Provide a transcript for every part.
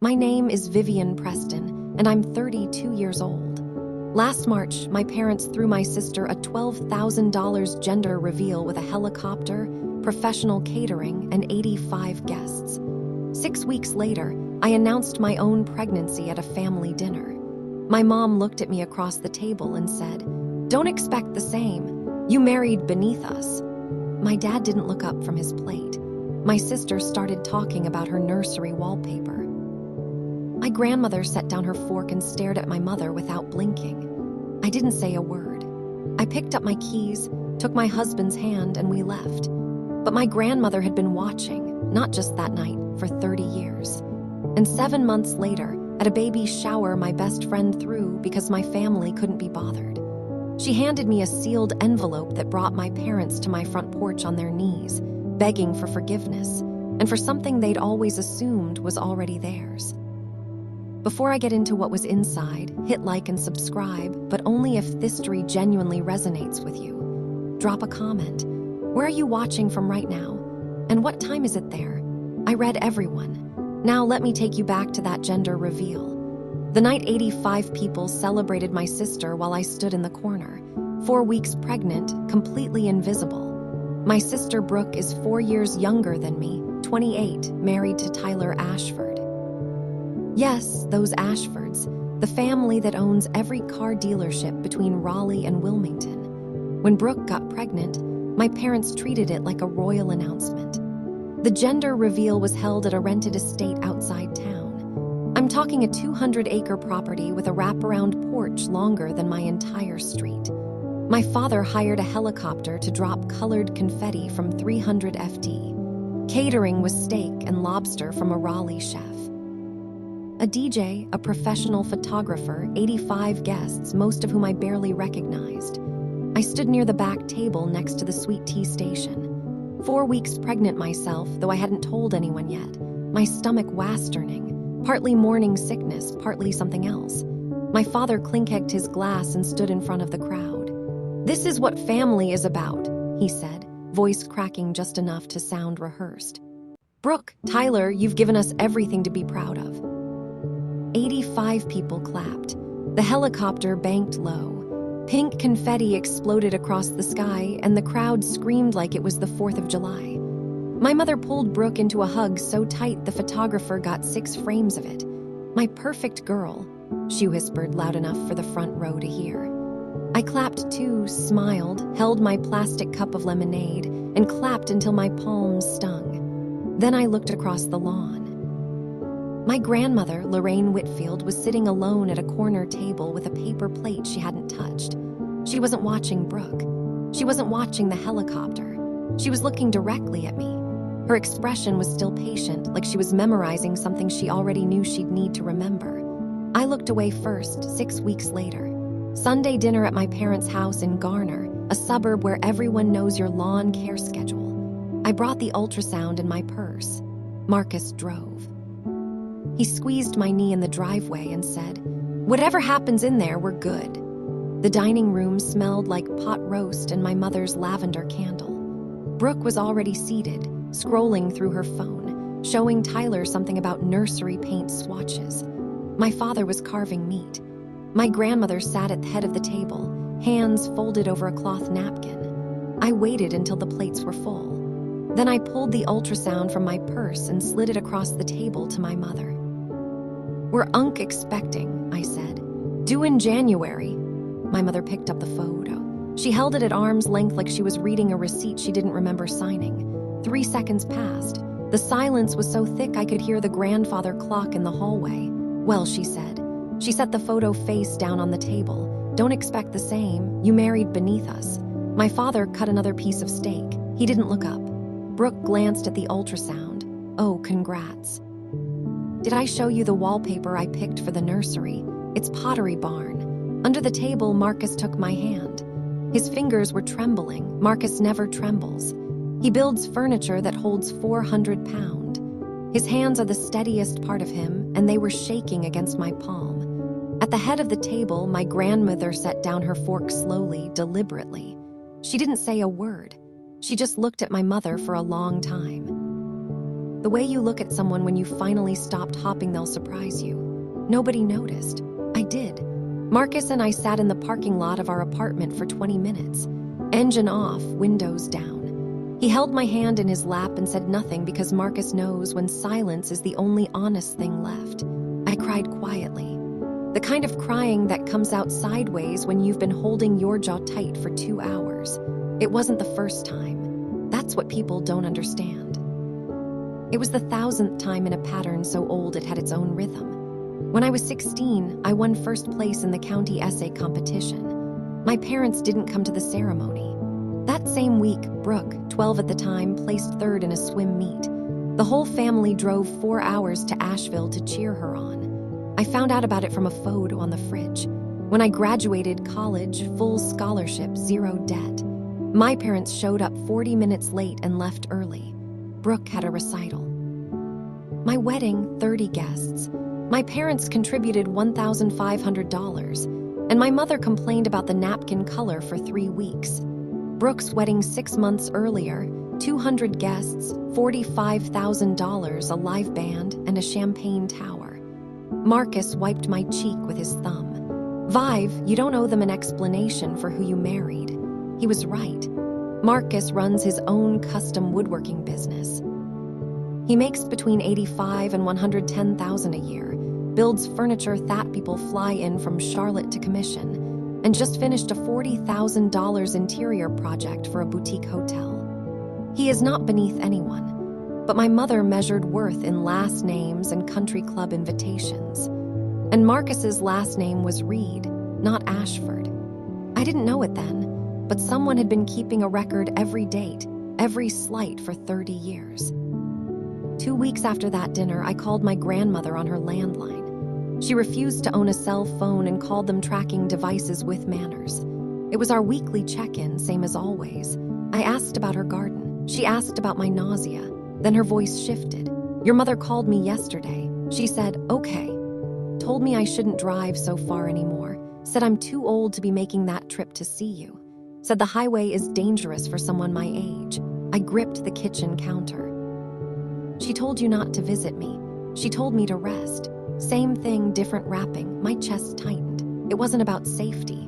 My name is Vivian Preston, and I'm 32 years old. Last March, my parents threw my sister a $12,000 gender reveal with a helicopter, professional catering, and 85 guests. 6 weeks later, I announced my own pregnancy at a family dinner. My mom looked at me across the table and said, "Don't expect the same. You married beneath us." My dad didn't look up from his plate. My sister started talking about her nursery wallpaper. My grandmother set down her fork and stared at my mother without blinking. I didn't say a word. I picked up my keys, took my husband's hand, and we left. But my grandmother had been watching, not just that night, for 30 years. And 7 months later, at a baby shower my best friend threw because my family couldn't be bothered, she handed me a sealed envelope that brought my parents to my front porch on their knees, begging for forgiveness, and for something they'd always assumed was already theirs. Before I get into what was inside, hit like and subscribe, but only if this story genuinely resonates with you. Drop a comment. Where are you watching from right now? And what time is it there? I read everyone. Now let me take you back to that gender reveal. The night 85 people celebrated my sister while I stood in the corner, 4 weeks pregnant, completely invisible. My sister Brooke is 4 years younger than me, 28, married to Tyler Ashford. Yes, those Ashfords, the family that owns every car dealership between Raleigh and Wilmington. When Brooke got pregnant, my parents treated it like a royal announcement. The gender reveal was held at a rented estate outside town. I'm talking a 200-acre property with a wraparound porch longer than my entire street. My father hired a helicopter to drop colored confetti from 300 FT. Catering was steak and lobster from a Raleigh chef. A DJ, a professional photographer, 85 guests, most of whom I barely recognized. I stood near the back table next to the sweet tea station. 4 weeks pregnant myself, though I hadn't told anyone yet. My stomach wasterning, partly morning sickness, partly something else. My father clink-egged his glass and stood in front of the crowd. "This is what family is about," he said, voice cracking just enough to sound rehearsed. "Brooke, Tyler, you've given us everything to be proud of." 85 people clapped. The helicopter banked low. Pink confetti exploded across the sky, and the crowd screamed like it was the 4th of July. My mother pulled Brooke into a hug so tight the photographer got 6 frames of it. "My perfect girl," she whispered loud enough for the front row to hear. I clapped too, smiled, held my plastic cup of lemonade, and clapped until my palms stung. Then I looked across the lawn. My grandmother, Lorraine Whitfield, was sitting alone at a corner table with a paper plate she hadn't touched. She wasn't watching Brooke. She wasn't watching the helicopter. She was looking directly at me. Her expression was still patient, like she was memorizing something she already knew she'd need to remember. I looked away first, 6 weeks later. Sunday dinner at my parents' house in Garner, a suburb where everyone knows your lawn care schedule. I brought the ultrasound in my purse. Marcus drove. He squeezed my knee in the driveway and said, "Whatever happens in there, we're good." The dining room smelled like pot roast and my mother's lavender candle. Brooke was already seated, scrolling through her phone, showing Tyler something about nursery paint swatches. My father was carving meat. My grandmother sat at the head of the table, hands folded over a cloth napkin. I waited until the plates were full. Then I pulled the ultrasound from my purse and slid it across the table to my mother. "We're expecting," I said. "Due in January." My mother picked up the photo. She held it at arm's length like she was reading a receipt she didn't remember signing. 3 seconds passed. The silence was so thick I could hear the grandfather clock in the hallway. "Well," she said. She set the photo face down on the table. "Don't expect the same. You married beneath us." My father cut another piece of steak. He didn't look up. Brooke glanced at the ultrasound. "Oh, congrats." "Did I show you the wallpaper I picked for the nursery? It's Pottery Barn." Under the table, Marcus took my hand. His fingers were trembling. Marcus never trembles. He builds furniture that holds 400 pounds. His hands are the steadiest part of him, and they were shaking against my palm. At the head of the table, my grandmother set down her fork slowly, deliberately. She didn't say a word. She just looked at my mother for a long time. The way you look at someone when you finally stopped hopping, they'll surprise you. Nobody noticed. I did. Marcus and I sat in the parking lot of our apartment for 20 minutes. Engine off, windows down. He held my hand in his lap and said nothing because Marcus knows when silence is the only honest thing left. I cried quietly. The kind of crying that comes out sideways when you've been holding your jaw tight for 2 hours. It wasn't the first time. That's what people don't understand. It was the 1,000th time in a pattern so old it had its own rhythm. When I was 16, I won first place in the county essay competition. My parents didn't come to the ceremony. That same week, Brooke, 12 at the time, placed third in a swim meet. The whole family drove 4 hours to Asheville to cheer her on. I found out about it from a photo on the fridge. When I graduated college, full scholarship, zero debt. My parents showed up 40 minutes late and left early. Brooke had a recital. My wedding, 30 guests. My parents contributed $1,500, and my mother complained about the napkin color for 3 weeks. Brooke's wedding 6 months earlier, 200 guests, $45,000, a live band, and a champagne tower. Marcus wiped my cheek with his thumb. Vive, you don't owe them an explanation for who you married. He was right. Marcus runs his own custom woodworking business. He makes between $85,000 and $110,000 a year, builds furniture that people fly in from Charlotte to commission, and just finished a $40,000 interior project for a boutique hotel. He is not beneath anyone, but my mother measured worth in last names and country club invitations. And Marcus's last name was Reed, not Ashford. I didn't know it then, but someone had been keeping a record every date, every slight for 30 years. 2 weeks after that dinner, I called my grandmother on her landline. She refused to own a cell phone and called them tracking devices with manners. It was our weekly check-in, same as always. I asked about her garden. She asked about my nausea. Then her voice shifted. Your mother called me yesterday. She said, okay. Told me I shouldn't drive so far anymore. Said I'm too old to be making that trip to see you. Said the highway is dangerous for someone my age. I gripped the kitchen counter. She told you not to visit me. She told me to rest. Same thing, different wrapping. My chest tightened. It wasn't about safety.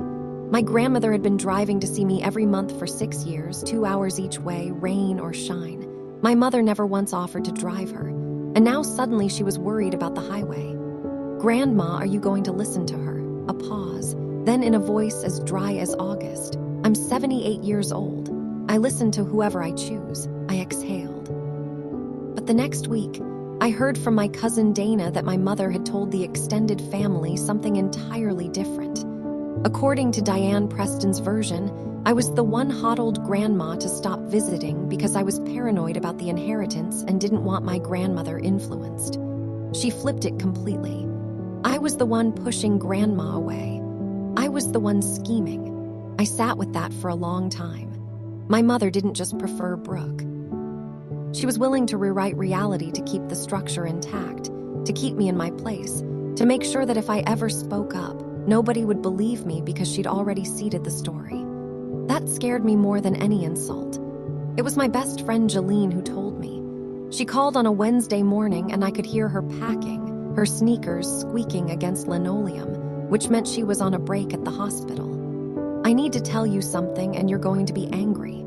My grandmother had been driving to see me every month for 6 years, 2 hours each way, rain or shine. My mother never once offered to drive her, and now suddenly she was worried about the highway. Grandma, are you going to listen to her? A pause, then in a voice as dry as August. I'm 78 years old. I listen to whoever I choose. I exhaled. But the next week, I heard from my cousin Dana that my mother had told the extended family something entirely different. According to Diane Preston's version, I was the one hot old grandma to stop visiting because I was paranoid about the inheritance and didn't want my grandmother influenced. She flipped it completely. I was the one pushing grandma away. I was the one scheming. I sat with that for a long time. My mother didn't just prefer Brooke. She was willing to rewrite reality to keep the structure intact, to keep me in my place, to make sure that if I ever spoke up, nobody would believe me because she'd already seeded the story. That scared me more than any insult. It was my best friend Jolene who told me. She called on a Wednesday morning and I could hear her packing, her sneakers squeaking against linoleum, which meant she was on a break at the hospital. I need to tell you something and you're going to be angry.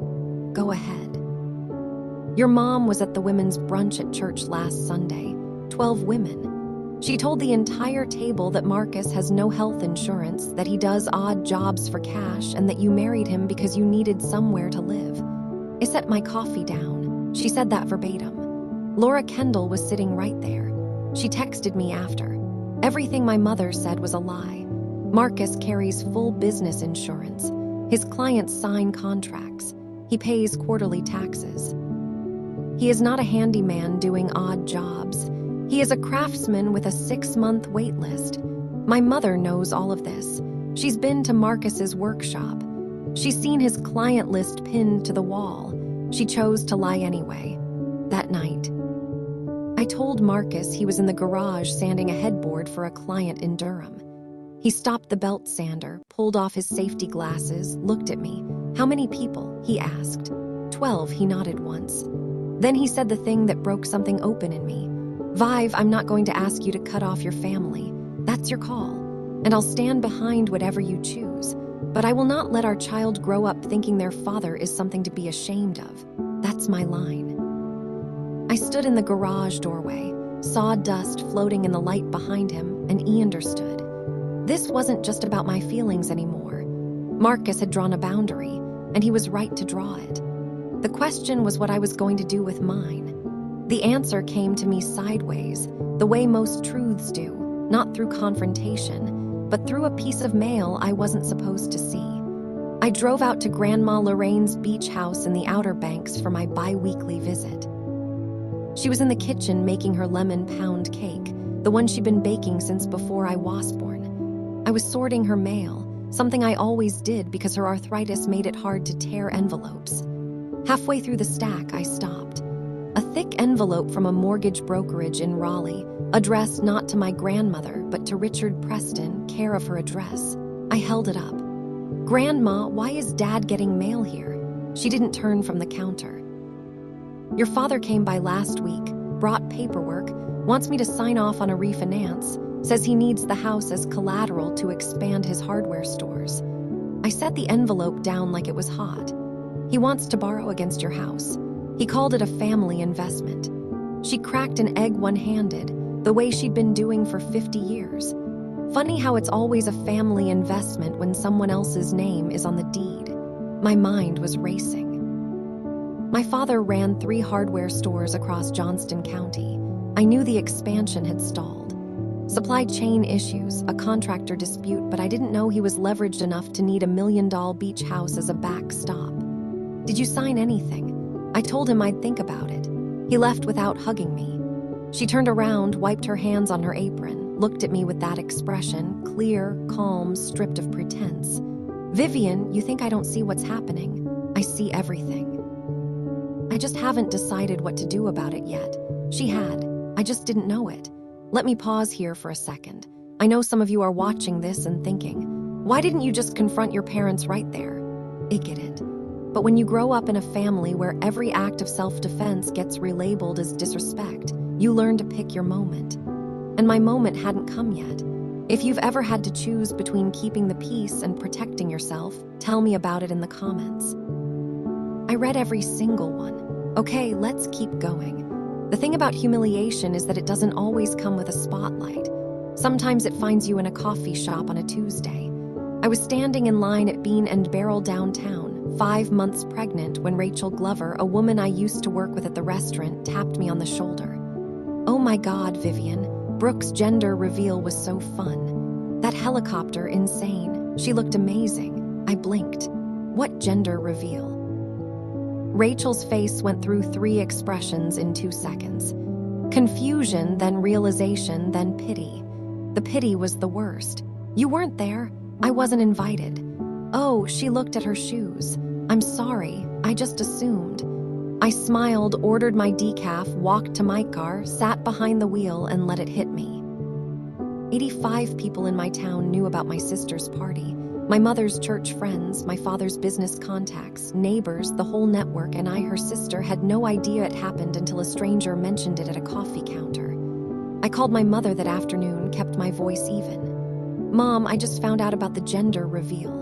Go ahead. Your mom was at the women's brunch at church last Sunday, 12 women. She told the entire table that Marcus has no health insurance, that he does odd jobs for cash, and that you married him because you needed somewhere to live. I set my coffee down. She said that verbatim. Laura Kendall was sitting right there. She texted me after. Everything my mother said was a lie. Marcus carries full business insurance. His clients sign contracts. He pays quarterly taxes. He is not a handyman doing odd jobs. He is a craftsman with a 6-month wait list. My mother knows all of this. She's been to Marcus's workshop. She's seen his client list pinned to the wall. She chose to lie anyway. That night, I told Marcus he was in the garage sanding a headboard for a client in Durham. He stopped the belt sander, pulled off his safety glasses, looked at me. How many people? He asked. 12, he nodded once. Then he said the thing that broke something open in me. Vive, I'm not going to ask you to cut off your family. That's your call. And I'll stand behind whatever you choose. But I will not let our child grow up thinking their father is something to be ashamed of. That's my line. I stood in the garage doorway, saw dust floating in the light behind him, and he understood. This wasn't just about my feelings anymore. Marcus had drawn a boundary, and he was right to draw it. The question was what I was going to do with mine. The answer came to me sideways, the way most truths do, not through confrontation, but through a piece of mail I wasn't supposed to see. I drove out to Grandma Lorraine's beach house in the Outer Banks for my bi-weekly visit. She was in the kitchen making her lemon pound cake, the one she'd been baking since before I was born. I was sorting her mail, something I always did because her arthritis made it hard to tear envelopes. Halfway through the stack, I stopped. A thick envelope from a mortgage brokerage in Raleigh, addressed not to my grandmother, but to Richard Preston, care of her address. I held it up. Grandma, why is Dad getting mail here? She didn't turn from the counter. Your father came by last week, brought paperwork, wants me to sign off on a refinance, says he needs the house as collateral to expand his hardware stores. I set the envelope down like it was hot. He wants to borrow against your house. He called it a family investment. She cracked an egg one-handed, the way she'd been doing for 50 years. Funny how it's always a family investment when someone else's name is on the deed. My mind was racing. My father ran 3 hardware stores across Johnston County. I knew the expansion had stalled. Supply chain issues, a contractor dispute, but I didn't know he was leveraged enough to need $1 million beach house as a backstop. Did you sign anything? I told him I'd think about it. He left without hugging me. She turned around, wiped her hands on her apron, looked at me with that expression, clear, calm, stripped of pretense. Vivian, you think I don't see what's happening? I see everything. I just haven't decided what to do about it yet. She had. I just didn't know it. Let me pause here for a second. I know some of you are watching this and thinking, why didn't you just confront your parents right there? I get it. But when you grow up in a family where every act of self-defense gets relabeled as disrespect, you learn to pick your moment. And my moment hadn't come yet. If you've ever had to choose between keeping the peace and protecting yourself, tell me about it in the comments. I read every single one. Okay, let's keep going. The thing about humiliation is that it doesn't always come with a spotlight. Sometimes it finds you in a coffee shop on a Tuesday. I was standing in line at Bean and Barrel downtown, 5 months pregnant, when Rachel Glover, a woman I used to work with at the restaurant, tapped me on the shoulder. Oh my God, Vivian. Brooke's gender reveal was so fun. That helicopter, insane. She looked amazing. I blinked. What gender reveal? Rachel's face went through 3 expressions in 2 seconds. Confusion, then realization, then pity. The pity was the worst. You weren't there. I wasn't invited. Oh, she looked at her shoes. I'm sorry. I just assumed. I smiled, ordered my decaf, walked to my car, sat behind the wheel, and let it hit me. 85 people in my town knew about my sister's party. My mother's church friends, my father's business contacts, neighbors, the whole network, and I, her sister, had no idea it happened until a stranger mentioned it at a coffee counter. I called my mother that afternoon, kept my voice even. Mom, I just found out about the gender reveal.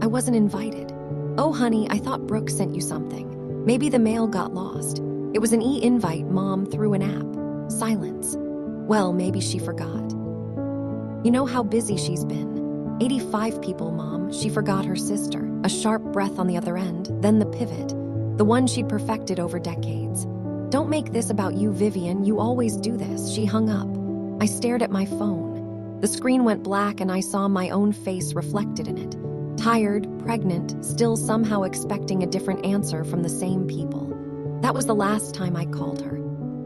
I wasn't invited. Oh, honey, I thought Brooke sent you something. Maybe the mail got lost. It was an e-invite, Mom, through an app. Silence. Well, maybe she forgot. You know how busy she's been. 85 people, Mom. She forgot her sister. A sharp breath on the other end, then the pivot. The one she'd perfected over decades. Don't make this about you, Vivian. You always do this. She hung up. I stared at my phone. The screen went black and I saw my own face reflected in it. Tired, pregnant, still somehow expecting a different answer from the same people. That was the last time I called her.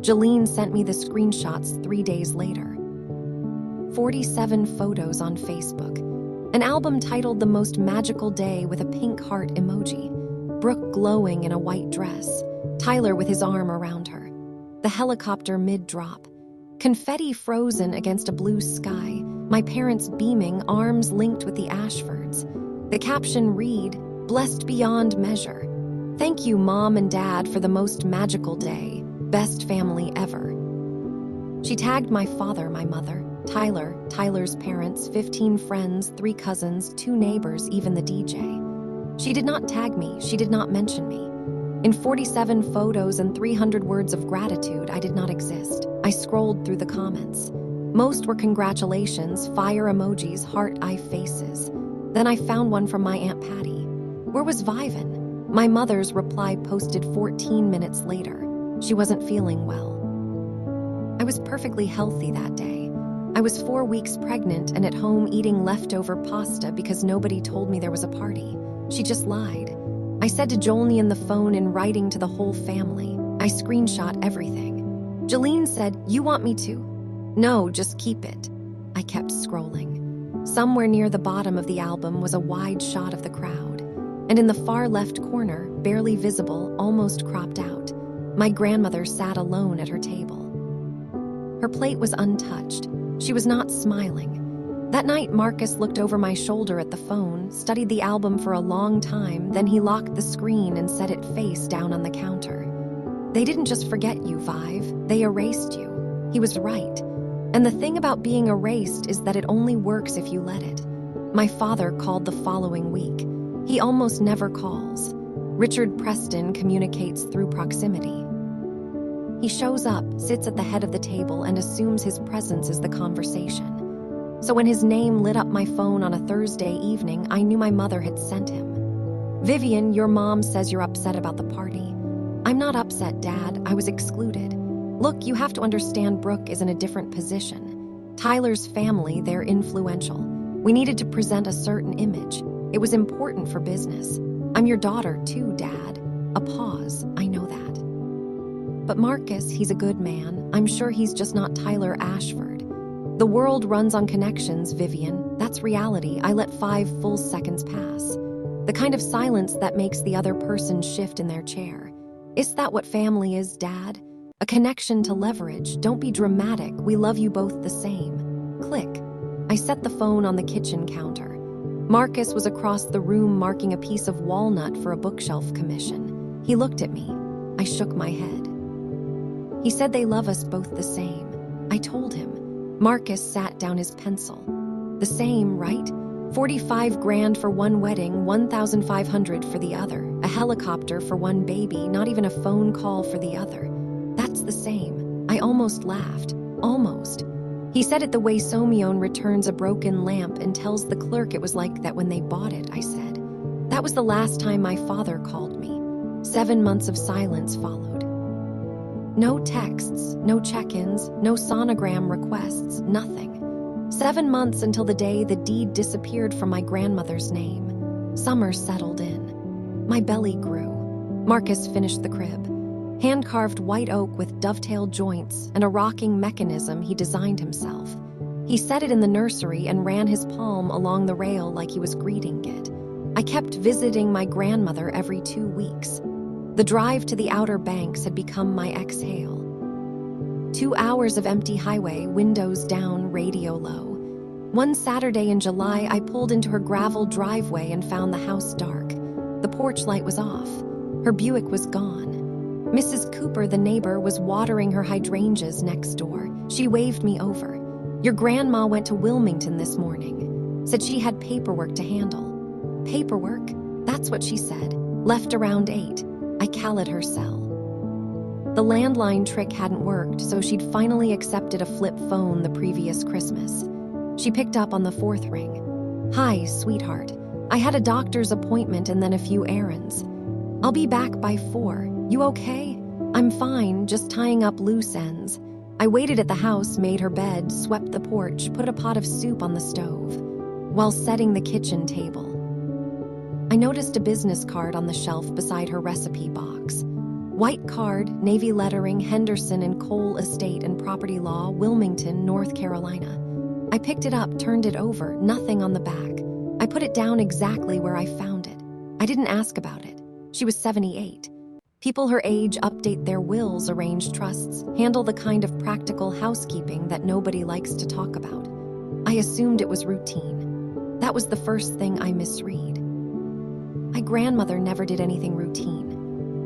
Jolene sent me the screenshots 3 days later. 47 photos on Facebook. An album titled The Most Magical Day with a pink heart emoji. Brooke glowing in a white dress. Tyler with his arm around her. The helicopter mid-drop. Confetti frozen against a blue sky. My parents beaming, arms linked with the Ashfords. The caption read, "Blessed beyond measure." Thank you, Mom and Dad, for the most magical day. Best family ever. She tagged my father, my mother, Tyler, Tyler's parents, 15 friends, 3 cousins, 2 neighbors, even the DJ. She did not tag me, she did not mention me. In 47 photos and 300 words of gratitude, I did not exist. I scrolled through the comments. Most were congratulations, fire emojis, heart eye faces. Then I found one from my Aunt Patty. Where was Vivan? My mother's reply posted 14 minutes later. She wasn't feeling well. I was perfectly healthy that day. I was 4 weeks pregnant and at home eating leftover pasta because nobody told me there was a party. She just lied. I said to Jolene on the phone in writing to the whole family. I screenshot everything. Jolene said, "You want me to?" "No, just keep it." I kept scrolling. Somewhere near the bottom of the album was a wide shot of the crowd. And in the far left corner, barely visible, almost cropped out, my grandmother sat alone at her table. Her plate was untouched. She was not smiling. That night, Marcus looked over my shoulder at the phone, studied the album for a long time, then he locked the screen and set it face down on the counter. "They didn't just forget you, Vive. They erased you." He was right. And the thing about being erased is that it only works if you let it. My father called the following week. He almost never calls. Richard Preston communicates through proximity. He shows up, sits at the head of the table, and assumes his presence is the conversation. So when his name lit up my phone on a Thursday evening, I knew my mother had sent him. "Vivian, your mom says you're upset about the party." "I'm not upset, Dad. I was excluded." "Look, you have to understand Brooke is in a different position. Tyler's family, they're influential. We needed to present a certain image. It was important for business. I'm your daughter too, Dad." A pause. I know that. "But Marcus, he's a good man. I'm sure he's just not Tyler Ashford." "The world runs on connections, Vivian. That's reality." I let 5 full seconds pass. The kind of silence that makes the other person shift in their chair. "Is that what family is, Dad? A connection to leverage. Don't be dramatic. We love you both the same." Click. I set the phone on the kitchen counter. Marcus was across the room marking a piece of walnut for a bookshelf commission. He looked at me. I shook my head. He said they love us both the same. I told him. Marcus sat down his pencil. "The same, right? 45 grand for one wedding, 1,500 for the other. A helicopter for one baby, not even a phone call for the other. That's the same." I almost laughed. Almost. He said it the way Somione returns a broken lamp and tells the clerk it was like that when they bought it, I said. That was the last time my father called me. 7 months of silence followed. No texts, no check-ins, no sonogram requests, nothing. 7 months until the day the deed disappeared from my grandmother's name. Summer settled in. My belly grew. Marcus finished the crib. Hand-carved white oak with dovetailed joints and a rocking mechanism he designed himself. He set it in the nursery and ran his palm along the rail like he was greeting it. I kept visiting my grandmother every 2 weeks. The drive to the Outer Banks had become my exhale. 2 hours of empty highway, windows down, radio low. One Saturday in July, I pulled into her gravel driveway and found the house dark. The porch light was off. Her Buick was gone. Mrs. Cooper, the neighbor, was watering her hydrangeas next door. She waved me over. "Your grandma went to Wilmington this morning. Said she had paperwork to handle." "Paperwork?" That's what she said. "Left around 8. I called her cell. The landline trick hadn't worked, so she'd finally accepted a flip phone the previous Christmas. She picked up on the 4th ring. "Hi, sweetheart. I had a doctor's appointment and then a few errands. I'll be back by 4. You okay?" "I'm fine, just tying up loose ends." I waited at the house, made her bed, swept the porch, put a pot of soup on the stove. While setting the kitchen table, I noticed a business card on the shelf beside her recipe box. White card, navy lettering, Henderson and Cole Estate and Property Law, Wilmington, North Carolina. I picked it up, turned it over, nothing on the back. I put it down exactly where I found it. I didn't ask about it. She was 78. People her age update their wills, arrange trusts, handle the kind of practical housekeeping that nobody likes to talk about. I assumed it was routine. That was the first thing I misread. My grandmother never did anything routine.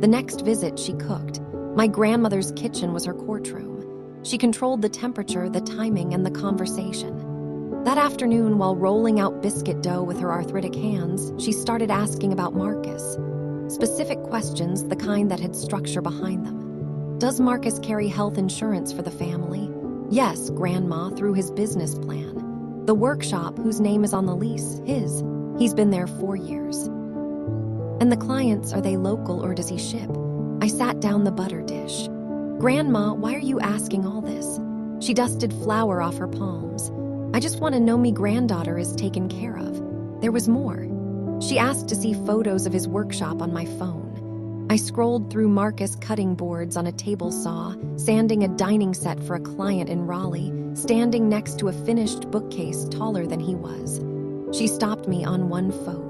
The next visit, she cooked. My grandmother's kitchen was her courtroom. She controlled the temperature, the timing, and the conversation. That afternoon, while rolling out biscuit dough with her arthritic hands, she started asking about Marcus. Specific questions, the kind that had structure behind them. Does Marcus carry health insurance for the family? Yes, Grandma, through his business plan. The workshop, whose name is on the lease, his. He's been there 4 years. And the clients, are they local or does he ship? I sat down the butter dish. Grandma, why are you asking all this? She dusted flour off her palms. I just want to know me granddaughter is taken care of. There was more. She asked to see photos of his workshop on my phone. I scrolled through Marcus cutting boards on a table saw, sanding a dining set for a client in Raleigh, standing next to a finished bookcase taller than he was. She stopped me on one photo.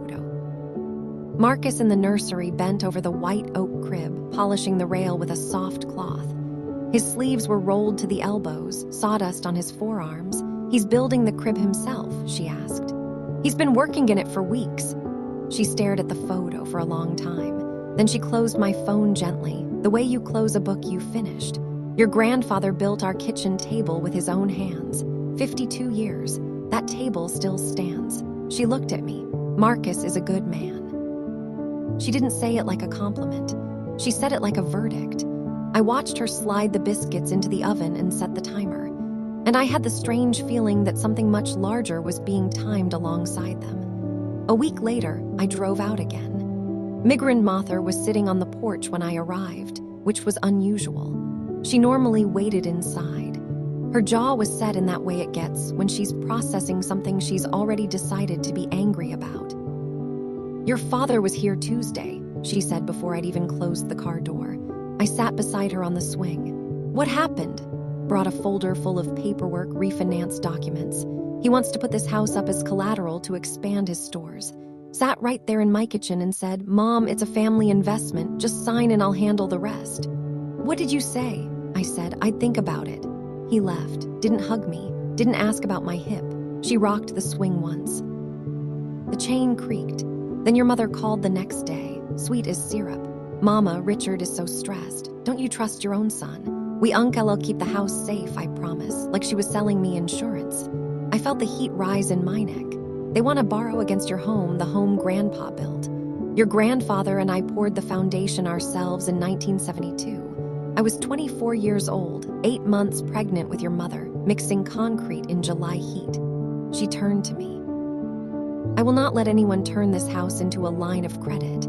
Marcus in the nursery bent over the white oak crib, polishing the rail with a soft cloth. His sleeves were rolled to the elbows, sawdust on his forearms. He's building the crib himself, she asked. He's been working in it for weeks. She stared at the photo for a long time. Then she closed my phone gently, the way you close a book you finished. Your grandfather built our kitchen table with his own hands. 52 years. That table still stands. She looked at me. Marcus is a good man. She didn't say it like a compliment. She said it like a verdict. I watched her slide the biscuits into the oven and set the timer. And I had the strange feeling that something much larger was being timed alongside them. A week later, I drove out again. Grandmother was sitting on the porch when I arrived, which was unusual. She normally waited inside. Her jaw was set in that way it gets when she's processing something she's already decided to be angry about. Your father was here Tuesday, she said before I'd even closed the car door. I sat beside her on the swing. What happened? Brought a folder full of paperwork, refinance documents. He wants to put this house up as collateral to expand his stores. Sat right there in my kitchen and said, Mom, it's a family investment. Just sign and I'll handle the rest. What did you say? I said, I'd think about it. He left, didn't hug me, didn't ask about my hip. She rocked the swing once. The chain creaked. Then your mother called the next day, sweet as syrup. Mama, Richard is so stressed. Don't you trust your own son? We I'll keep the house safe, I promise, like she was selling me insurance. I felt the heat rise in my neck. They want to borrow against your home, the home Grandpa built. Your grandfather and I poured the foundation ourselves in 1972. I was 24 years old, 8 months pregnant with your mother, mixing concrete in July heat. She turned to me. I will not let anyone turn this house into a line of credit.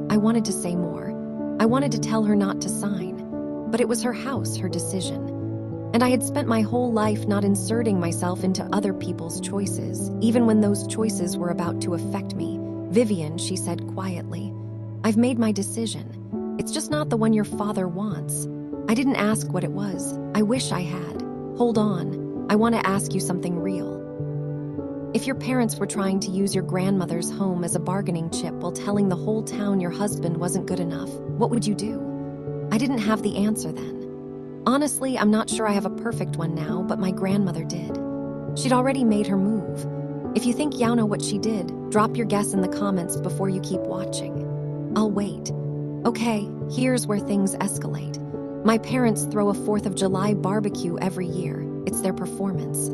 I wanted to say more. I wanted to tell her not to sign. But it was her house, her decision. And I had spent my whole life not inserting myself into other people's choices, even when those choices were about to affect me. Vivian, she said quietly, I've made my decision. It's just not the one your father wants. I didn't ask what it was. I wish I had. Hold on. I want to ask you something real. If your parents were trying to use your grandmother's home as a bargaining chip while telling the whole town your husband wasn't good enough, what would you do? I didn't have the answer then. Honestly, I'm not sure I have a perfect one now, but my grandmother did. She'd already made her move. If you think you know what she did, drop your guess in the comments before you keep watching. I'll wait. Okay, here's where things escalate. My parents throw a 4th of July barbecue every year. It's their performance.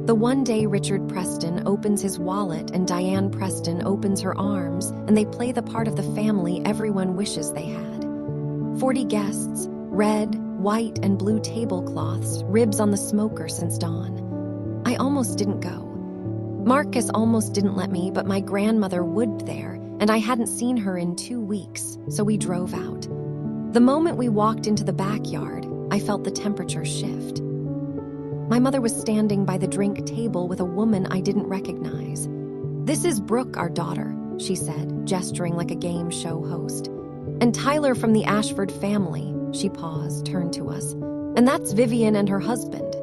The one day Richard Preston opens his wallet and Diane Preston opens her arms, and they play the part of the family everyone wishes they had. 40 guests, red, white, and blue tablecloths, ribs on the smoker since dawn. I almost didn't go. Marcus almost didn't let me, but my grandmother would there, and I hadn't seen her in 2 weeks, so we drove out. The moment we walked into the backyard, I felt the temperature shift. My mother was standing by the drink table with a woman I didn't recognize. This is Brooke, our daughter, she said, gesturing like a game show host. And Tyler from the Ashford family, she paused, turned to us. And that's Vivian and her husband.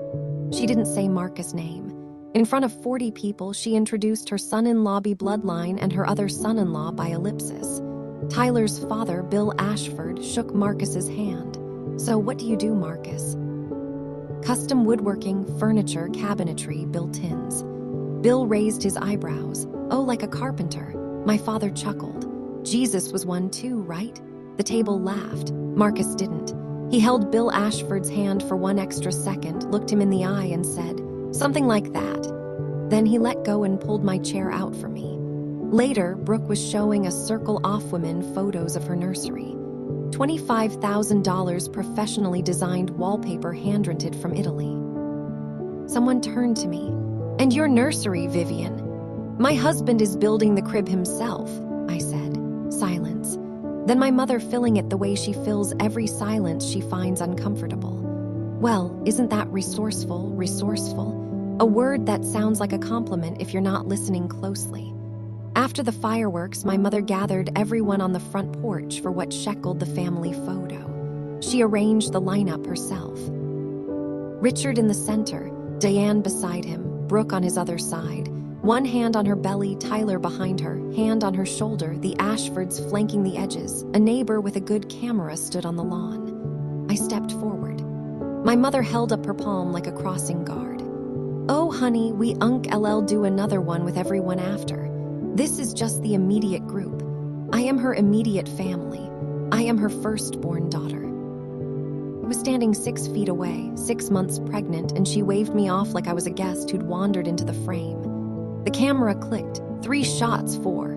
She didn't say Marcus' name. In front of 40 people, she introduced her son-in-law by bloodline and her other son-in-law by ellipsis. Tyler's father, Bill Ashford, shook Marcus's hand. So what do you do, Marcus? Custom woodworking, furniture, cabinetry, built-ins. Bill raised his eyebrows. Oh, like a carpenter. My father chuckled. Jesus was one too, right? The table laughed. Marcus didn't. He held Bill Ashford's hand for one extra second, looked him in the eye, and said, "Something like that." Then he let go and pulled my chair out for me. Later, Brooke was showing a Circle Off women photos of her nursery. $25,000 professionally designed wallpaper hand-printed from Italy. Someone turned to me. "And your nursery, Vivian?" "My husband is building the crib himself," I said. Silence. Then my mother filling it the way she fills every silence she finds uncomfortable. "Well, isn't that resourceful? A word that sounds like a compliment if you're not listening closely. After the fireworks, my mother gathered everyone on the front porch for what sheckled the family photo. She arranged the lineup herself. Richard in the center, Diane beside him, Brooke on his other side. One hand on her belly, Tyler behind her, hand on her shoulder, the Ashfords flanking the edges. A neighbor with a good camera stood on the lawn. I stepped forward. My mother held up her palm like a crossing guard. "Oh, honey, we LL do another one with everyone after. This is just the immediate group. I am her immediate family. I am her firstborn daughter." I was standing 6 feet away, 6 months pregnant, and she waved me off like I was a guest who'd wandered into the frame. The camera clicked. 3 shots, 4.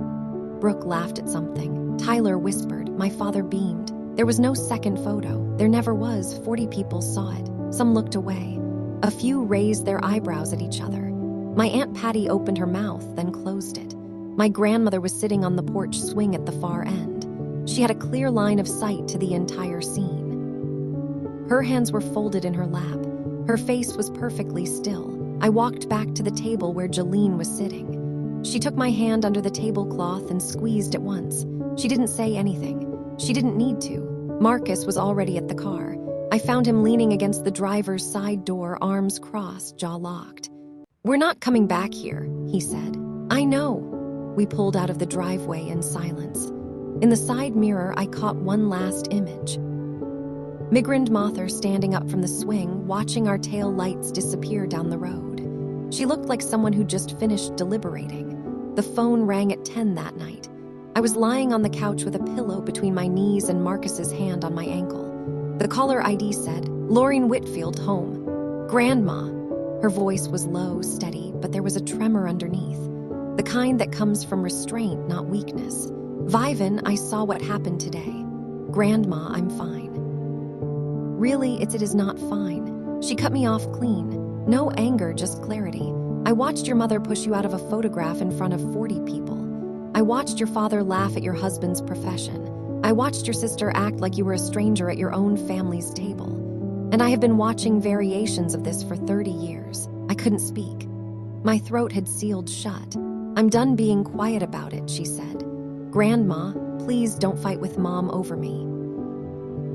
Brooke laughed at something. Tyler whispered. My father beamed. There was no second photo. There never was. 40 people saw it. Some looked away. A few raised their eyebrows at each other. My Aunt Patty opened her mouth, then closed it. My grandmother was sitting on the porch swing at the far end. She had a clear line of sight to the entire scene. Her hands were folded in her lap. Her face was perfectly still. I walked back to the table where Jolene was sitting. She took my hand under the tablecloth and squeezed it once. She didn't say anything. She didn't need to. Marcus was already at the car. I found him leaning against the driver's side door, arms crossed, jaw locked. "We're not coming back here," he said. "I know." We pulled out of the driveway in silence. In the side mirror, I caught one last image. Migrand Mather standing up from the swing, watching our tail lights disappear down the road. She looked like someone who just finished deliberating. The phone rang at 10 that night. I was lying on the couch with a pillow between my knees and Marcus's hand on my ankle. The caller ID said, "Laureen Whitfield, home." "Grandma." Her voice was low, steady, but there was a tremor underneath. The kind that comes from restraint, not weakness. "Vivian, I saw what happened today." "Grandma, I'm fine." "Really, it is not fine." She cut me off clean. No anger, just clarity. "I watched your mother push you out of a photograph in front of 40 people. I watched your father laugh at your husband's profession. I watched your sister act like you were a stranger at your own family's table. And I have been watching variations of this for 30 years. I couldn't speak. My throat had sealed shut. "I'm done being quiet about it," she said. "Grandma, please don't fight with Mom over me."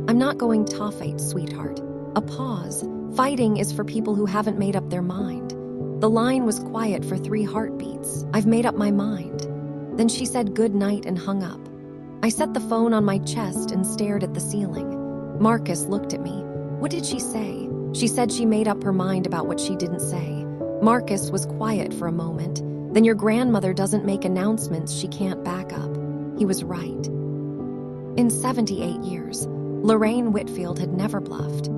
"I'm not going to fight, sweetheart." A pause. "Fighting is for people who haven't made up their mind." The line was quiet for 3 heartbeats. "I've made up my mind." Then she said good night and hung up. I set the phone on my chest and stared at the ceiling. Marcus looked at me. What did she say? She said she made up her mind about what she didn't say. Marcus was quiet for a moment. "Then your grandmother doesn't make announcements she can't back up." He was right. In 78 years, Lorraine Whitfield had never bluffed.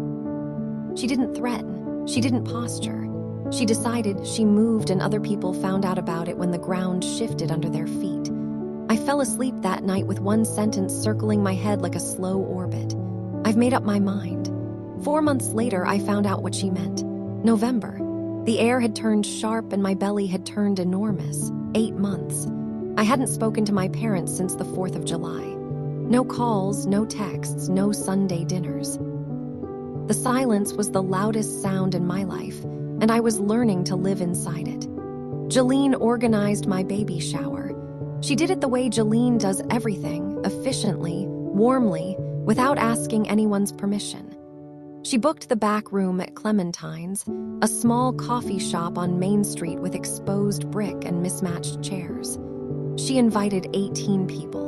She didn't threaten. She didn't posture. She decided, she moved, and other people found out about it when the ground shifted under their feet. I fell asleep that night with one sentence circling my head like a slow orbit. "I've made up my mind." 4 months later, I found out what she meant. November. The air had turned sharp and my belly had turned enormous. 8 months. I hadn't spoken to my parents since the 4th of July. No calls, no texts, no Sunday dinners. The silence was the loudest sound in my life, and I was learning to live inside it. Jolene organized my baby shower. She did it the way Jolene does everything, efficiently, warmly, without asking anyone's permission. She booked the back room at Clementine's, a small coffee shop on Main Street with exposed brick and mismatched chairs. She invited 18 people.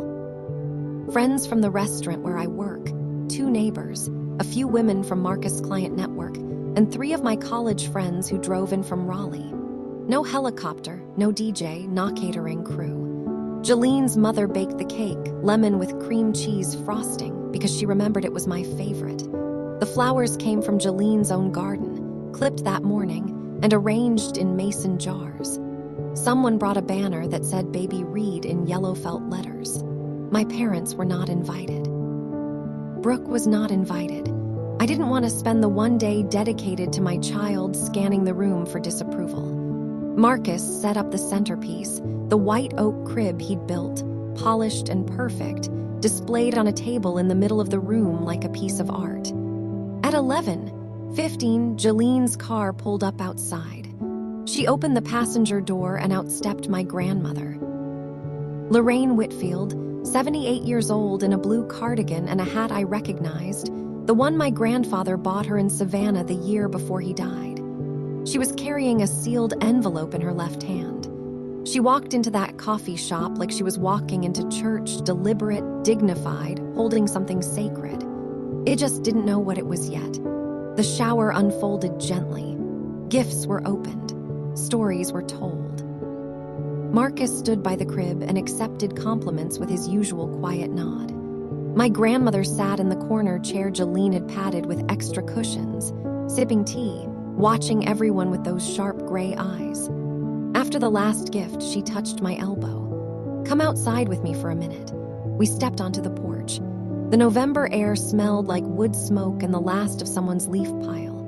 Friends from the restaurant where I work, 2 neighbors, a few women from Marcus' client network, and 3 of my college friends who drove in from Raleigh. No helicopter, no DJ, not catering crew. Jolene's mother baked the cake, lemon with cream cheese frosting, because she remembered it was my favorite. The flowers came from Jolene's own garden, clipped that morning, and arranged in mason jars. Someone brought a banner that said "Baby Reed" in yellow felt letters. My parents were not invited. Brooke was not invited. I didn't want to spend the one day dedicated to my child scanning the room for disapproval. Marcus set up the centerpiece, the white oak crib he'd built, polished and perfect, displayed on a table in the middle of the room like a piece of art. At 11:15, Jolene's car pulled up outside. She opened the passenger door and outstepped my grandmother. Lorraine Whitfield, 78 years old, in a blue cardigan and a hat I recognized, the one my grandfather bought her in Savannah the year before he died. She was carrying a sealed envelope in her left hand. She walked into that coffee shop like she was walking into church, deliberate, dignified, holding something sacred. It just didn't know what it was yet. The shower unfolded gently. Gifts were opened. Stories were told. Marcus stood by the crib and accepted compliments with his usual quiet nod. My grandmother sat in the corner chair Jolene had padded with extra cushions, sipping tea, watching everyone with those sharp gray eyes. After the last gift, she touched my elbow. "Come outside with me for a minute." We stepped onto the porch. The November air smelled like wood smoke and the last of someone's leaf pile.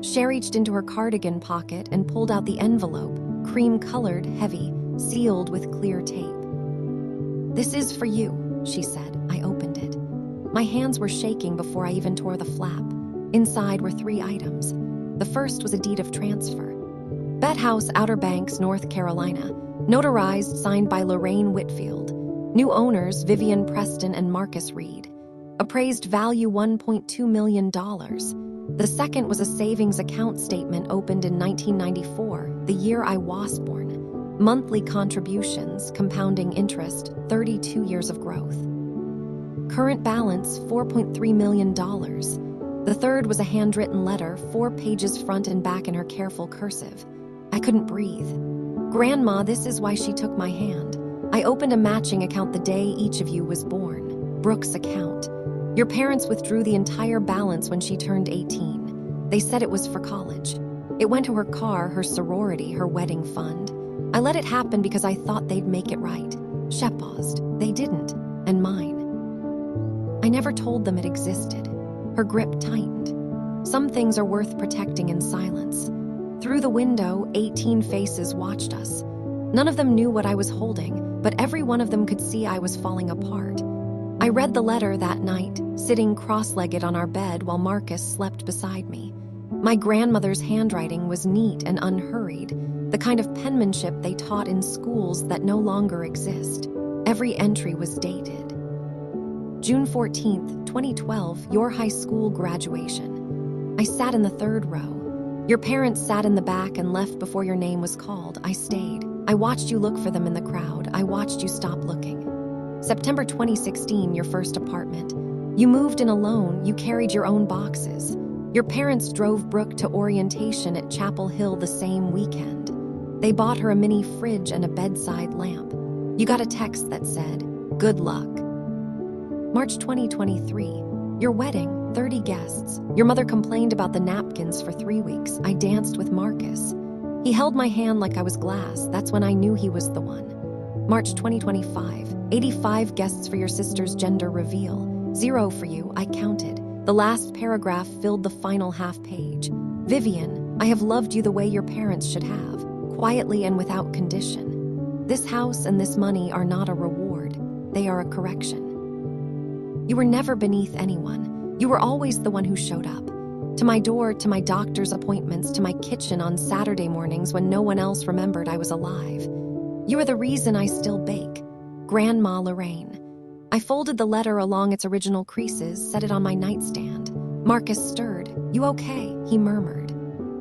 She reached into her cardigan pocket and pulled out the envelope, cream-colored, heavy, sealed with clear tape. "This is for you," she said. I opened it. My hands were shaking before I even tore the flap. Inside were 3 items. The first was a deed of transfer. Bet House, Outer Banks, North Carolina. Notarized, signed by Lorraine Whitfield. New owners, Vivian Preston and Marcus Reed. Appraised value $1.2 million. The second was a savings account statement opened in 1994, the year I was born. Monthly contributions, compounding interest, 32 years of growth. Current balance, $4.3 million. The third was a handwritten letter, 4 pages front and back in her careful cursive. I couldn't breathe. "Grandma, this is why she took my hand. I opened a matching account the day each of you was born. Brooke's account. Your parents withdrew the entire balance when she turned 18. They said it was for college. It went to her car, her sorority, her wedding fund. I let it happen because I thought they'd make it right." Shep paused. "They didn't, and mine." I never told them it existed. Her grip tightened. Some things are worth protecting in silence. Through the window, 18 faces watched us. None of them knew what I was holding, but every one of them could see I was falling apart. I read the letter that night, sitting cross-legged on our bed while Marcus slept beside me. My grandmother's handwriting was neat and unhurried, the kind of penmanship they taught in schools that no longer exist. Every entry was dated. June 14th, 2012, your high school graduation. I sat in the 3rd row. Your parents sat in the back and left before your name was called. I stayed. I watched you look for them in the crowd. I watched you stop looking. September 2016, your first apartment. You moved in alone. You carried your own boxes. Your parents drove Brooke to orientation at Chapel Hill the same weekend. They bought her a mini fridge and a bedside lamp. You got a text that said, "Good luck." March 2023, your wedding, 30 guests. Your mother complained about the napkins for 3 weeks. I danced with Marcus. He held my hand like I was glass. That's when I knew he was the one. March 2025, 85 guests for your sister's gender reveal. 0 for you, I counted. The last paragraph filled the final half page. "Vivian, I have loved you the way your parents should have, quietly and without condition. This house and this money are not a reward. They are a correction. You were never beneath anyone. You were always the one who showed up. To my door, to my doctor's appointments, to my kitchen on Saturday mornings when no one else remembered I was alive. You are the reason I still bake. Grandma Lorraine." I folded the letter along its original creases, set it on my nightstand. Marcus stirred. "You okay?" he murmured.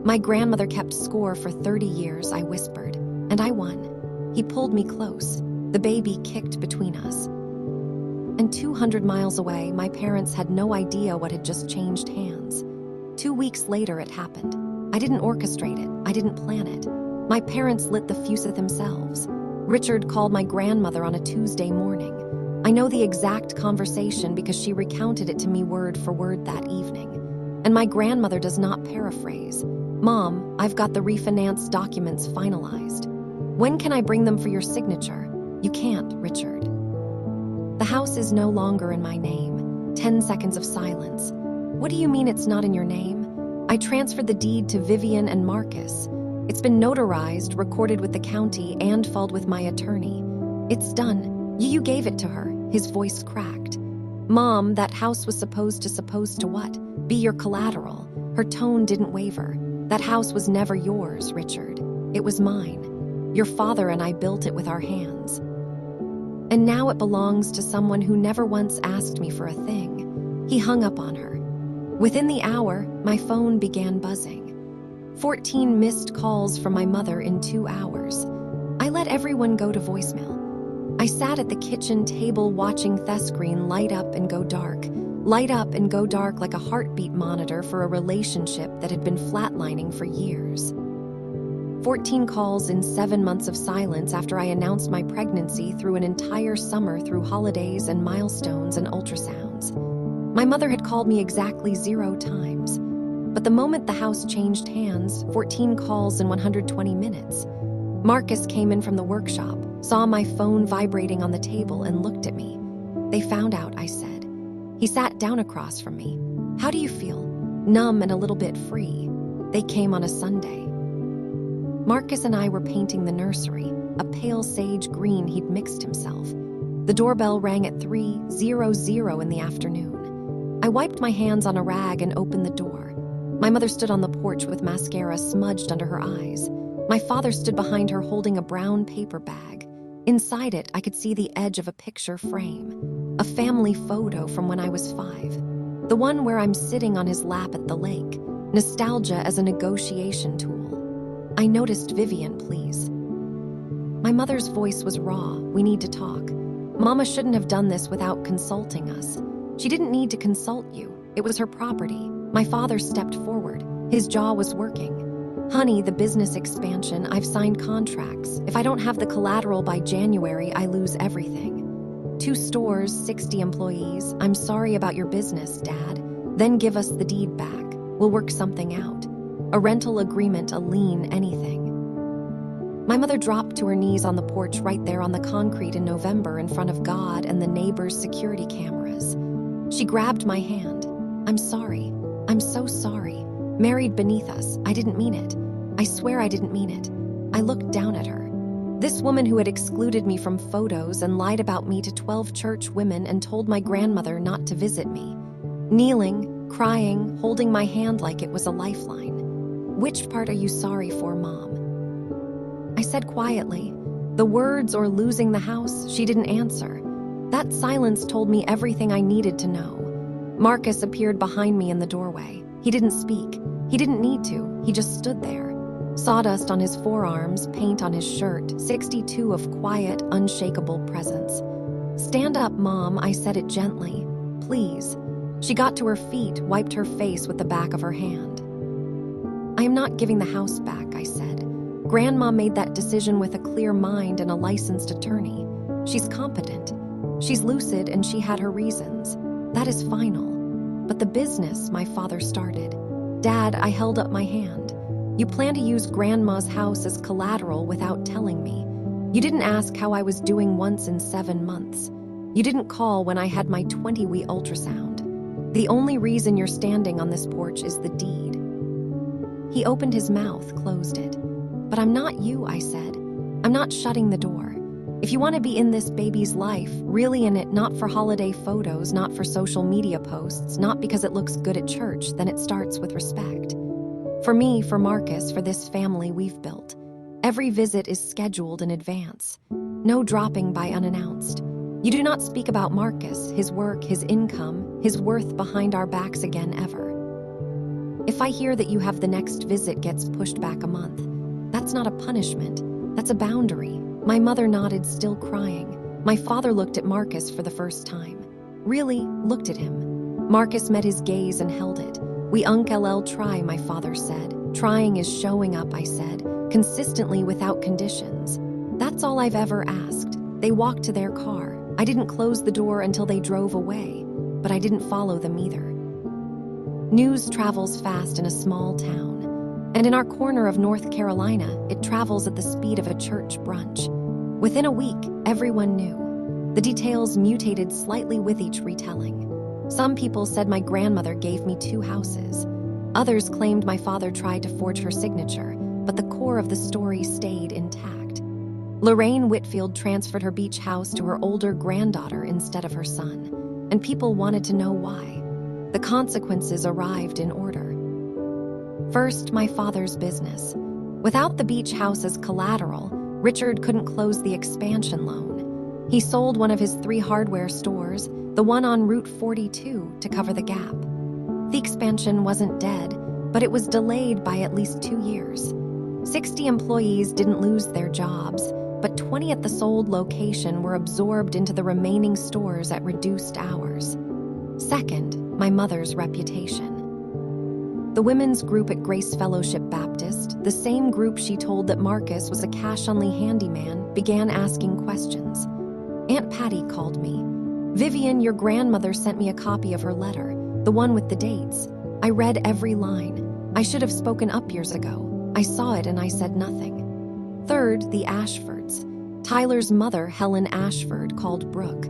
"My grandmother kept score for 30 years," I whispered. "And I won." He pulled me close. The baby kicked between us. And 200 miles away, my parents had no idea what had just changed hands. 2 weeks later, it happened. I didn't orchestrate it. I didn't plan it. My parents lit the fuse themselves. Richard called my grandmother on a Tuesday morning. I know the exact conversation because she recounted it to me word for word that evening. And my grandmother does not paraphrase. "Mom, I've got the refinance documents finalized. When can I bring them for your signature?" "You can't, Richard. The house is no longer in my name." 10 seconds of silence. "What do you mean it's not in your name?" "I transferred the deed to Vivian and Marcus. It's been notarized, recorded with the county, and filed with my attorney. It's done. You gave it to her." His voice cracked. "Mom, that house was supposed to what? Be your collateral." Her tone didn't waver. "That house was never yours, Richard. It was mine. Your father and I built it with our hands. And now it belongs to someone who never once asked me for a thing." He hung up on her. Within the hour, my phone began buzzing. 14 missed calls from my mother in 2 hours. I let everyone go to voicemail. I sat at the kitchen table watching the screen light up and go dark like a heartbeat monitor for a relationship that had been flatlining for years. 14 calls in 7 months of silence after I announced my pregnancy through an entire summer through holidays and milestones and ultrasounds. My mother had called me exactly 0 times. But the moment the house changed hands, 14 calls in 120 minutes. Marcus came in from the workshop, saw my phone vibrating on the table, and looked at me. "They found out," I said. He sat down across from me. "How do you feel?" "Numb and a little bit free." They came on a Sunday. Marcus and I were painting the nursery, a pale sage green he'd mixed himself. The doorbell rang at 3:00 in the afternoon. I wiped my hands on a rag and opened the door. My mother stood on the porch with mascara smudged under her eyes. My father stood behind her holding a brown paper bag. Inside it, I could see the edge of a picture frame. A family photo from when I was 5. The one where I'm sitting on his lap at the lake. Nostalgia as a negotiation tool. "I noticed Vivian, please." My mother's voice was raw. "We need to talk. Mama shouldn't have done this without consulting us. She didn't need to consult you. It was her property." My father stepped forward. His jaw was working. "Honey, the business expansion, I've signed contracts. If I don't have the collateral by January, I lose everything. 2 stores, 60 employees. I'm sorry about your business, Dad. Then give us the deed back. We'll work something out. A rental agreement, a lien, anything." My mother dropped to her knees on the porch right there on the concrete in November in front of God and the neighbors' security cameras. She grabbed my hand. "I'm sorry. I'm so sorry. Married beneath us. I didn't mean it. I swear I didn't mean it." I looked down at her. This woman who had excluded me from photos and lied about me to 12 church women and told my grandmother not to visit me. Kneeling, crying, holding my hand like it was a lifeline. "Which part are you sorry for, Mom?" I said quietly. The words or losing the house, she didn't answer. That silence told me everything I needed to know. Marcus appeared behind me in the doorway. He didn't speak. He didn't need to. He just stood there. Sawdust on his forearms, paint on his shirt, 62 of quiet, unshakable presence. "Stand up, Mom," I said it gently. "Please." She got to her feet, wiped her face with the back of her hand. "I am not giving the house back," I said. "Grandma made that decision with a clear mind and a licensed attorney. She's competent. She's lucid and she had her reasons. That is final. But the business," my father started. "Dad," I held up my hand. "You plan to use Grandma's house as collateral without telling me. You didn't ask how I was doing once in 7 months. You didn't call when I had my 20-week ultrasound. The only reason you're standing on this porch is the deed." He opened his mouth, closed it. "But I'm not you," I said. "I'm not shutting the door. If you want to be in this baby's life, really in it, not for holiday photos, not for social media posts, not because it looks good at church, then it starts with respect. For me, for Marcus, for this family we've built. Every visit is scheduled in advance. No dropping by unannounced. You do not speak about Marcus, his work, his income, his worth behind our backs again ever. If I hear that you have the next visit gets pushed back a month, that's not a punishment. That's a boundary." My mother nodded, still crying. My father looked at Marcus for the first time. Really, looked at him. Marcus met his gaze and held it. "We uncle try," my father said. "Trying is showing up," I said, "consistently without conditions." That's all I've ever asked. They walked to their car. I didn't close the door until they drove away, but I didn't follow them either. News travels fast in a small town, and in our corner of North Carolina, it travels at the speed of a church brunch. Within a week, everyone knew. The details mutated slightly with each retelling. Some people said my grandmother gave me 2 houses. Others claimed my father tried to forge her signature, but the core of the story stayed intact. Lorraine Whitfield transferred her beach house to her older granddaughter instead of her son, and people wanted to know why. The consequences arrived in order. First, my father's business. Without the beach house as collateral, Richard couldn't close the expansion loan. He sold one of his 3 hardware stores, the one on Route 42, to cover the gap. The expansion wasn't dead, but it was delayed by at least 2 years. 60 employees didn't lose their jobs, but 20 at the sold location were absorbed into the remaining stores at reduced hours. Second, my mother's reputation. The women's group at Grace Fellowship Baptist, the same group she told that Marcus was a cash-only handyman, began asking questions. Aunt Patty called me. "Vivian, your grandmother sent me a copy of her letter, the one with the dates. I read every line. I should have spoken up years ago. I saw it and I said nothing." Third, the Ashfords. Tyler's mother, Helen Ashford, called Brooke.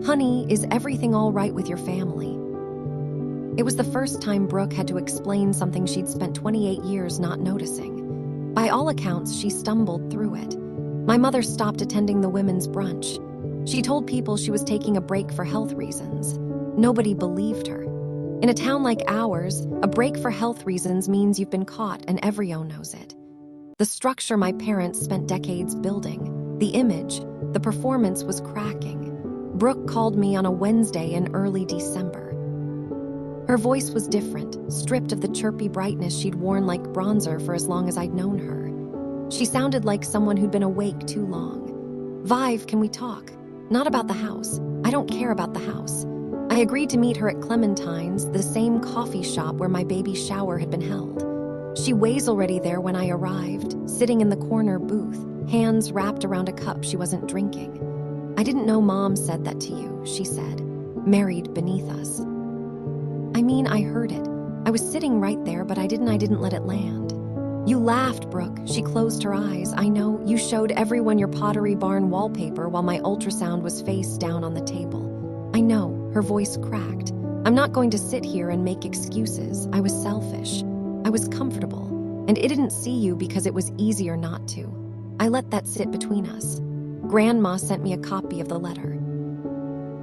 "Honey, is everything all right with your family?" It was the first time Brooke had to explain something she'd spent 28 years not noticing. By all accounts, she stumbled through it. My mother stopped attending the women's brunch. She told people she was taking a break for health reasons. Nobody believed her. In a town like ours, a break for health reasons means you've been caught and everyone knows it. The structure my parents spent decades building, the image, the performance was cracking. Brooke called me on a Wednesday in early December. Her voice was different, stripped of the chirpy brightness she'd worn like bronzer for as long as I'd known her. She sounded like someone who'd been awake too long. "Vive, can we talk? Not about the house. I don't care about the house. I agreed to meet her at Clementine's, the same coffee shop where my baby shower had been held. She was already there when I arrived, sitting in the corner booth, hands wrapped around a cup she wasn't drinking. I didn't know Mom said that to you," she said, "married beneath us." I mean, I heard it. I was sitting right there, but I didn't let it land. "You laughed, Brooke." She closed her eyes. "I know, you showed everyone your Pottery Barn wallpaper while my ultrasound was face down on the table. I know," her voice cracked. "I'm not going to sit here and make excuses. I was selfish. I was comfortable, and it didn't see you because it was easier not to. I let that sit between us." Grandma sent me a copy of the letter.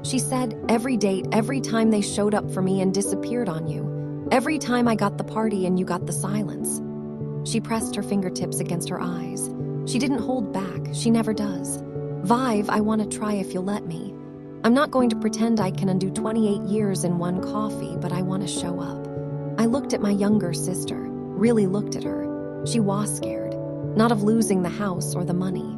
She said, "Every date, every time they showed up for me and disappeared on you. Every time I got the party and you got the silence." She pressed her fingertips against her eyes. She didn't hold back. She never does. "Vive, I want to try if you'll let me. I'm not going to pretend I can undo 28 years in one coffee, but I want to show up." I looked at my younger sister, really looked at her. She was scared, not of losing the house or the money.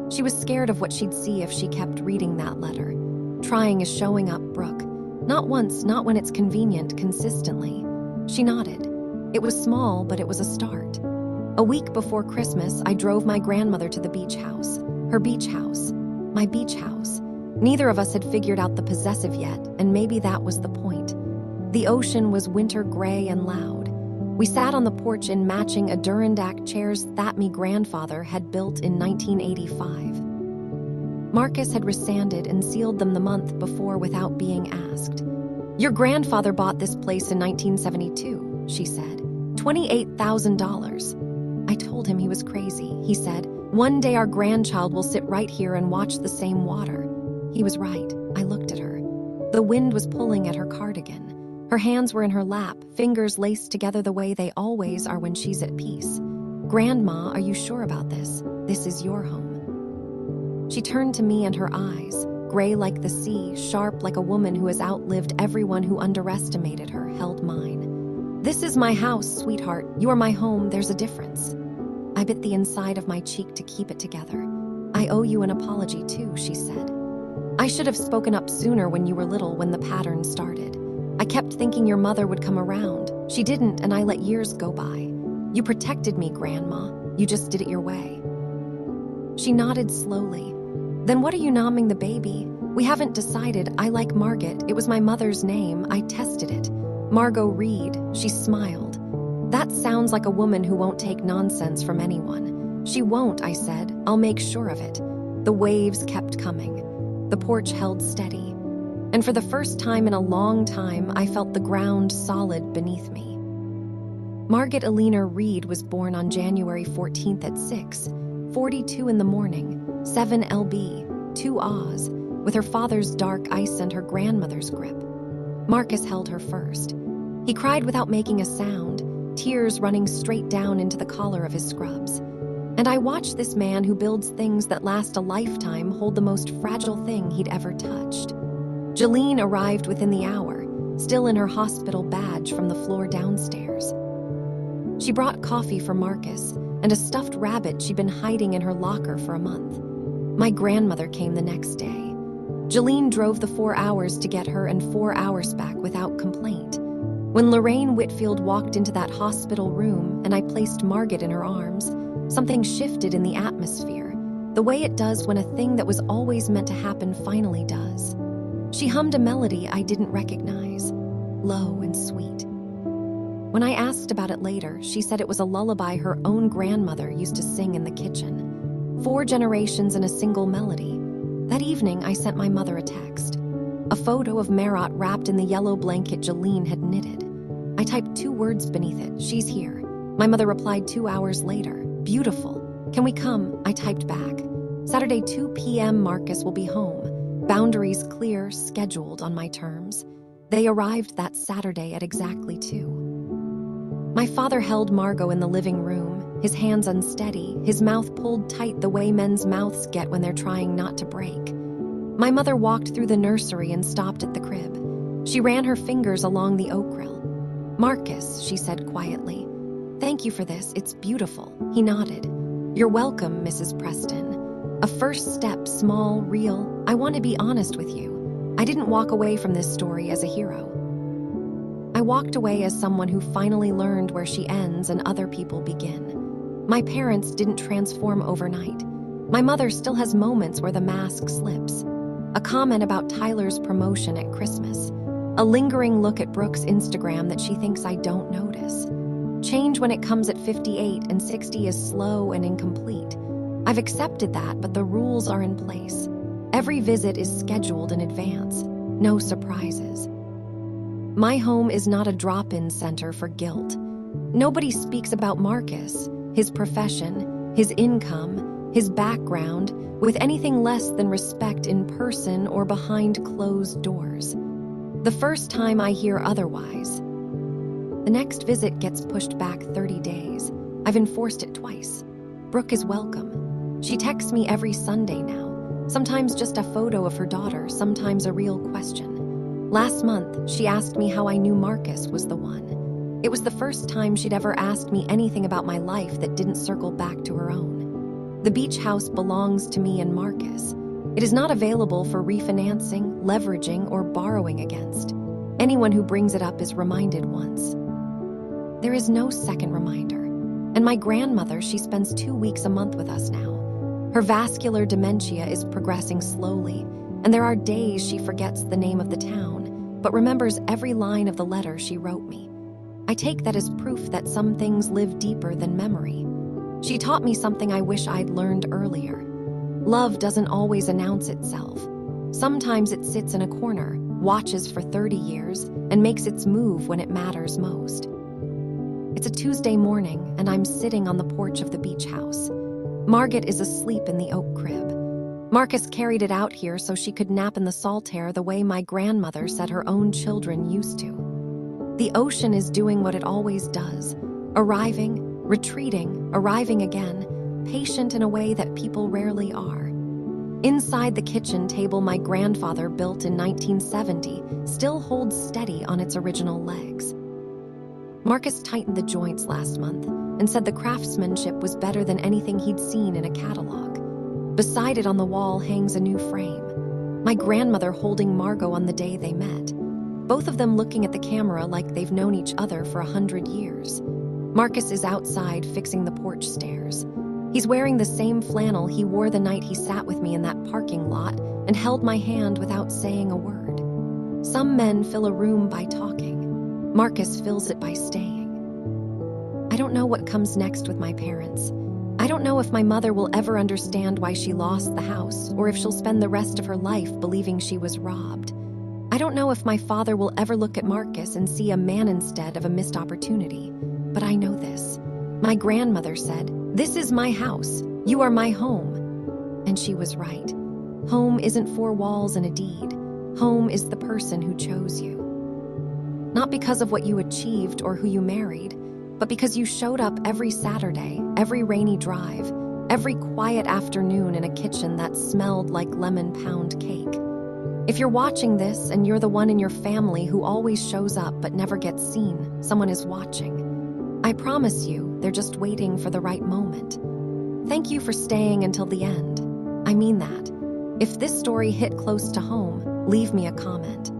She was scared of what she'd see if she kept reading that letter. Trying is showing up, Brooke. Not once, not when it's convenient, consistently. She nodded. It was small, but it was a start. A week before Christmas, I drove my grandmother to the beach house. Her beach house. My beach house. Neither of us had figured out the possessive yet, and maybe that was the point. The ocean was winter gray and loud. We sat on the porch in matching Adirondack chairs that me grandfather had built in 1985. Marcus had resanded and sealed them the month before without being asked. "Your grandfather bought this place in 1972, she said. $28,000. I told him he was crazy. He said, "One day our grandchild will sit right here and watch the same water." He was right. I looked at her. The wind was pulling at her cardigan. Her hands were in her lap, fingers laced together the way they always are when she's at peace. "Grandma, are you sure about this? This is your home." She turned to me and her eyes, gray like the sea, sharp like a woman who has outlived everyone who underestimated her, held mine. "This is my house, sweetheart. You are my home. There's a difference." I bit the inside of my cheek to keep it together. "I owe you an apology too," she said. "I should have spoken up sooner when you were little, when the pattern started. I kept thinking your mother would come around. She didn't, and I let years go by. You protected me, Grandma. You just did it your way." She nodded slowly. Then what are you naming the baby? We haven't decided. I like Margaret. It was my mother's name. I tested it. Margot Reed. She smiled. That sounds like a woman who won't take nonsense from anyone. She won't, I said. I'll make sure of it. The waves kept coming. The porch held steady. And for the first time in a long time, I felt the ground solid beneath me. Margaret Alina Reed was born on January 14th at 6:42 in the morning, 7 lb, 2 Oz, with her father's dark ice and her grandmother's grip. Marcus held her first. He cried without making a sound, tears running straight down into the collar of his scrubs. And I watched this man who builds things that last a lifetime hold the most fragile thing he'd ever touched. Jolene arrived within the hour, still in her hospital badge from the floor downstairs. She brought coffee for Marcus and a stuffed rabbit she'd been hiding in her locker for a month. My grandmother came the next day. Jolene drove the 4 hours to get her and 4 hours back without complaint. When Lorraine Whitfield walked into that hospital room and I placed Margaret in her arms, something shifted in the atmosphere, the way it does when a thing that was always meant to happen finally does. She hummed a melody I didn't recognize, low and sweet. When I asked about it later, she said it was a lullaby her own grandmother used to sing in the kitchen. 4 generations in a single melody. That evening, I sent my mother a text. A photo of Marat wrapped in the yellow blanket Jolene had knitted. I typed 2 words beneath it, "She's here." My mother replied 2 hours later, "Beautiful. Can we come?" I typed back. "Saturday 2 p.m. Marcus will be home. Boundaries clear, scheduled on my terms." They arrived that Saturday at exactly 2. My father held Margot in the living room, his hands unsteady, his mouth pulled tight the way men's mouths get when they're trying not to break. My mother walked through the nursery and stopped at the crib. She ran her fingers along the oak grill. "Marcus," she said quietly, "thank you for this, it's beautiful." He nodded. "You're welcome, Mrs. Preston. A first step, small, real. I want to be honest with you. I didn't walk away from this story as a hero. I walked away as someone who finally learned where she ends and other people begin. My parents didn't transform overnight. My mother still has moments where the mask slips. A comment about Tyler's promotion at Christmas. A lingering look at Brooke's Instagram that she thinks I don't notice. Change when it comes at 58 and 60 is slow and incomplete. I've accepted that, but the rules are in place. Every visit is scheduled in advance. No surprises. My home is not a drop-in center for guilt. Nobody speaks about Marcus, his profession, his income, his background, with anything less than respect in person or behind closed doors. The first time I hear otherwise, the next visit gets pushed back 30 days. I've enforced it twice. Brooke is welcome. She texts me every Sunday now, sometimes just a photo of her daughter, sometimes a real question. Last month, she asked me how I knew Marcus was the one. It was the first time she'd ever asked me anything about my life that didn't circle back to her own. The beach house belongs to me and Marcus. It is not available for refinancing, leveraging, or borrowing against. Anyone who brings it up is reminded once. There is no second reminder. And my grandmother, she spends 2 weeks a month with us now. Her vascular dementia is progressing slowly, and there are days she forgets the name of the town, but remembers every line of the letter she wrote me. I take that as proof that some things live deeper than memory. She taught me something I wish I'd learned earlier. Love doesn't always announce itself. Sometimes it sits in a corner, watches for 30 years, and makes its move when it matters most. It's a Tuesday morning, and I'm sitting on the porch of the beach house. Margaret is asleep in the oak crib. Marcus carried it out here so she could nap in the saltaire the way my grandmother said her own children used to. The ocean is doing what it always does, arriving, retreating, arriving again, patient in a way that people rarely are. Inside the kitchen table my grandfather built in 1970 still holds steady on its original legs. Marcus tightened the joints last month and said the craftsmanship was better than anything he'd seen in a catalog. Beside it on the wall hangs a new frame. My grandmother holding Margot on the day they met. Both of them looking at the camera like they've known each other for 100 years. Marcus is outside fixing the porch stairs. He's wearing the same flannel he wore the night he sat with me in that parking lot and held my hand without saying a word. Some men fill a room by talking. Marcus fills it by staying. I don't know what comes next with my parents. I don't know if my mother will ever understand why she lost the house, or if she'll spend the rest of her life believing she was robbed. I don't know if my father will ever look at Marcus and see a man instead of a missed opportunity. But I know this. My grandmother said, "This is my house. You are my home." And she was right. Home isn't four walls and a deed. Home is the person who chose you. Not because of what you achieved or who you married, but because you showed up every Saturday, every rainy drive, every quiet afternoon in a kitchen that smelled like lemon pound cake. If you're watching this and you're the one in your family who always shows up but never gets seen, someone is watching. I promise you, they're just waiting for the right moment. Thank you for staying until the end. I mean that. If this story hit close to home, leave me a comment.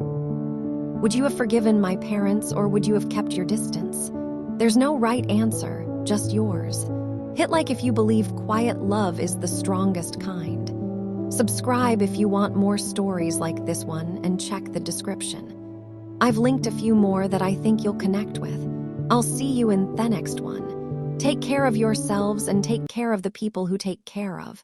Would you have forgiven my parents, or would you have kept your distance? There's no right answer, just yours. Hit like if you believe quiet love is the strongest kind. Subscribe if you want more stories like this one, and check the description. I've linked a few more that I think you'll connect with. I'll see you in the next one. Take care of yourselves and take care of the people who take care of.